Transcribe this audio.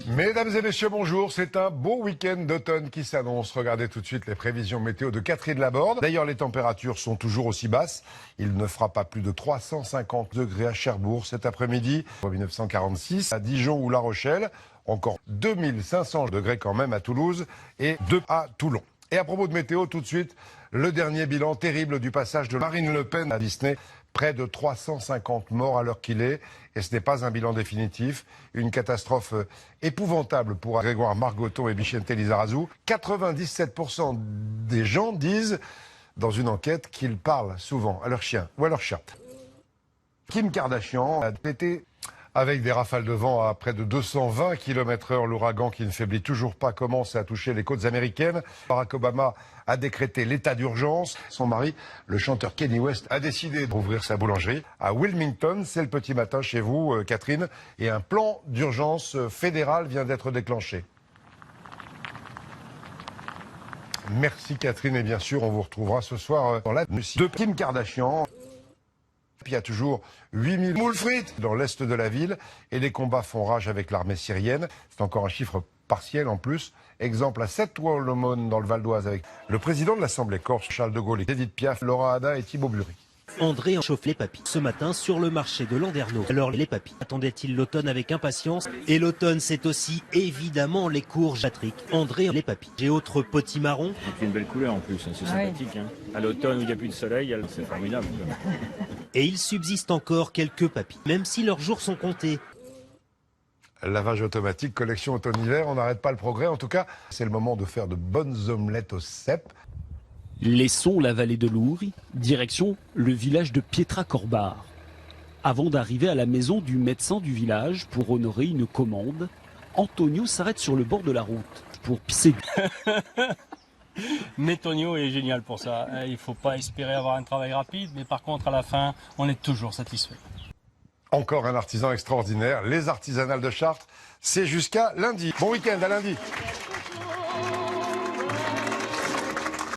Mesdames et messieurs, bonjour. C'est un beau week-end d'automne qui s'annonce. Regardez tout de suite les prévisions météo de Catherine Laborde. D'ailleurs, les températures sont toujours aussi basses. Il ne fera pas plus de 350 degrés à Cherbourg cet après-midi. En 1946, à Dijon ou La Rochelle. Encore 2500 degrés quand même à Toulouse et 2 à Toulon. Et à propos de météo, tout de suite, le dernier bilan terrible du passage de Marine Le Pen à Disney. Près de 350 morts à l'heure qu'il est. Et ce n'est pas un bilan définitif. Une catastrophe épouvantable pour Grégoire Margoton et Vicente Lizarazu. 97% des gens disent, dans une enquête, qu'ils parlent souvent à leur chien ou à leur chat. Kim Kardashian a été avec des rafales de vent à près de 220 km/h. L'ouragan qui ne faiblit toujours pas commence à toucher les côtes américaines. Barack Obama a décrété l'état d'urgence. Son mari, le chanteur Kanye West, a décidé d'ouvrir sa boulangerie à Wilmington. C'est le petit matin chez vous, Catherine. Et un plan d'urgence fédéral vient d'être déclenché. Merci Catherine. Et bien sûr, on vous retrouvera ce soir dans la de Kim Kardashian. Il y a toujours 8000 moules frites dans l'est de la ville et les combats font rage avec l'armée syrienne. C'est encore un chiffre partiel en plus. Exemple à Sept-Ouest-l'Aumône dans le Val d'Oise avec le président de l'Assemblée corse, Charles de Gaulle, Edith Piaf, Laura Ada et Thibaut Bury. André en chauffe les papilles ce matin sur le marché de Landerneau. Alors les papilles, attendaient-ils l'automne avec impatience? Et l'automne, c'est aussi évidemment les courges Patrick. André les papilles. J'ai autre potimarron. C'est une belle couleur en plus, c'est sympathique. Hein. À l'automne où il n'y a plus de soleil, c'est formidable. Et il subsiste encore quelques papilles, même si leurs jours sont comptés. Lavage automatique, collection automne-hiver, on n'arrête pas le progrès. En tout cas, c'est le moment de faire de bonnes omelettes au cèpe. Laissons la vallée de l'Ouri, direction le village de Pietra-Corbar. Avant d'arriver à la maison du médecin du village pour honorer une commande, Antonio s'arrête sur le bord de la route pour pisser. Métonio est génial pour ça. Il ne faut pas espérer avoir un travail rapide, mais par contre, à la fin, on est toujours satisfait. Encore un artisan extraordinaire. Les artisanales de Chartres, c'est jusqu'à lundi. Bon week-end, à lundi.